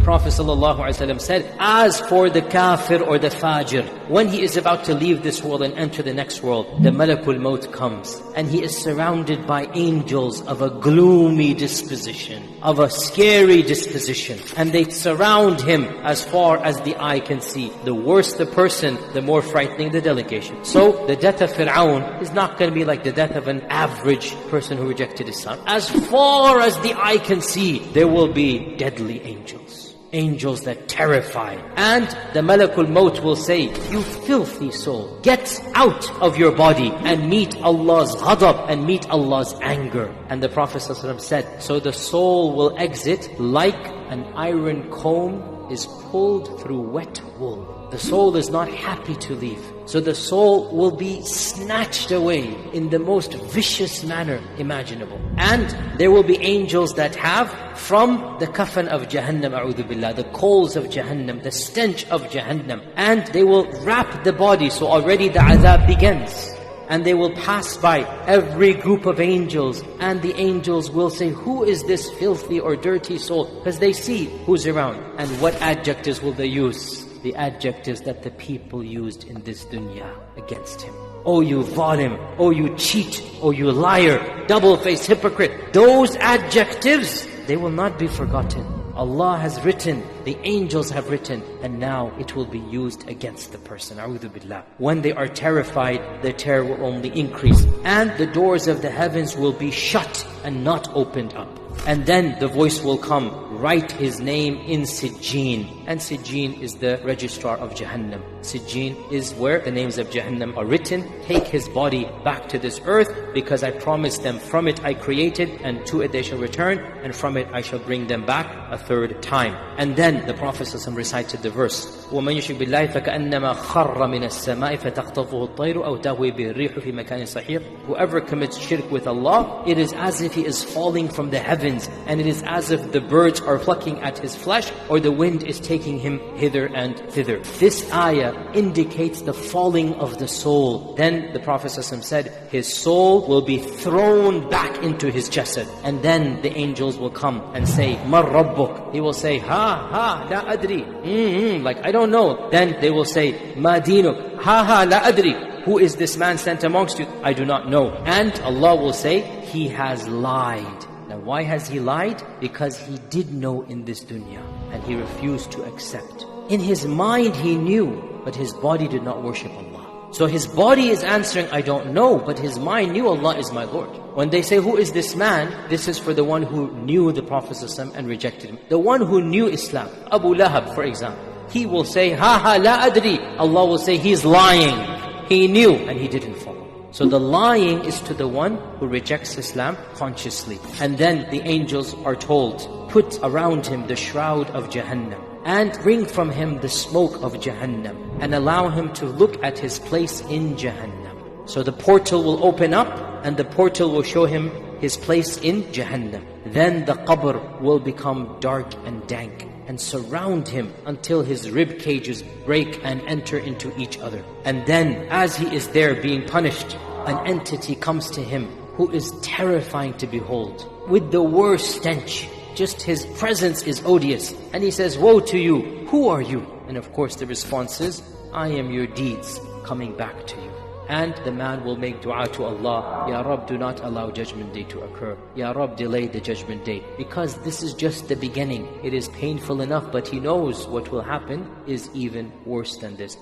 Prophet ﷺ said, as for the kafir or the fajir, when he is about to leave this world and enter the next world, the Malakul Maut comes, and he is surrounded by angels of a gloomy disposition, of a scary disposition, and they surround him as far as the eye can see. The worse the person, the more frightening the delegation. So the death of Fir'aun is not going to be like the death of an average person who rejected Islam. As far as the eye can see, there will be deadly angels. Angels that terrify. And the Malakul Maut will say, you filthy soul, get out of your body and meet Allah's ghadab and meet Allah's anger. And the Prophet ﷺ said, so the soul will exit like an iron comb is pulled through wet wool. The soul is not happy to leave. So the soul will be snatched away in the most vicious manner imaginable. And there will be angels that have from the kafan of Jahannam, a'udhu billah, the coals of Jahannam, the stench of Jahannam. And they will wrap the body, so already the azab begins. And they will pass by every group of angels, and the angels will say, who is this filthy or dirty soul? Because they see who's around. And what adjectives will they use? The adjectives that the people used in this dunya against him. Oh, you zalim, oh, you cheat, oh, you liar, double-faced hypocrite. Those adjectives, they will not be forgotten. Allah has written, the angels have written, and now it will be used against the person. A'udhu billah. When they are terrified, their terror will only increase. And the doors of the heavens will be shut and not opened up. And then the voice will come, write his name in Sijjeen. And Sijjeen is the registrar of Jahannam. Sijjeen is where the names of Jahannam are written. Take his body back to this earth, because I promised them, from it I created, and to it they shall return, and from it I shall bring them back a third time. And then the Prophet ﷺ recited the verse, وَمَنْ يُشْرِكْ بِاللَّهِ فَكَأَنَّمَا خَرَّ مِنَ السَّمَاءِ فَتَخْطَفُهُ الطَّيْرُ أَوْ تَهْوِي بِهِ الرِّيحُ فِي مَكَانٍ سَحِيقٍ. Whoever commits shirk with Allah, it is as if he is falling from the heavens, and it is as if the birds are plucking at his flesh, or the wind is taking him hither and thither. This ayah indicates the falling of the soul. Then the Prophet ﷺ said, his soul will be thrown back into his jasad. And then the angels will come and say, مَا رَبُّكَ. He will say, ha, la adri. Like, I don't know. Then they will say, مَا دِينُكَ. Ha, la adri. Who is this man sent amongst you? I do not know. And Allah will say, he has lied. Now why has he lied? Because he did know in this dunya, and he refused to accept. In his mind he knew, but his body did not worship Allah. So his body is answering, I don't know, but his mind knew Allah is my Lord. When they say, who is this man? This is for the one who knew the Prophet ﷺ and rejected him. The one who knew Islam, Abu Lahab for example, he will say, ha, la adri. Allah will say, he's lying. He knew and he didn't follow. So the lying is to the one who rejects Islam consciously. And then the angels are told, put around him the shroud of Jahannam, and bring from him the smoke of Jahannam, and allow him to look at his place in Jahannam. So the portal will open up, and the portal will show him his place in Jahannam. Then the qabr will become dark and dank, and surround him until his rib cages break and enter into each other. And then, as he is there being punished, an entity comes to him who is terrifying to behold, with the worst stench. Just his presence is odious. And he says, woe to you, who are you? And of course the response is, I am your deeds coming back to you. And the man will make dua to Allah, Ya Rabb, do not allow judgment day to occur. Ya Rabb, delay the judgment day. Because this is just the beginning. It is painful enough, but he knows what will happen is even worse than this.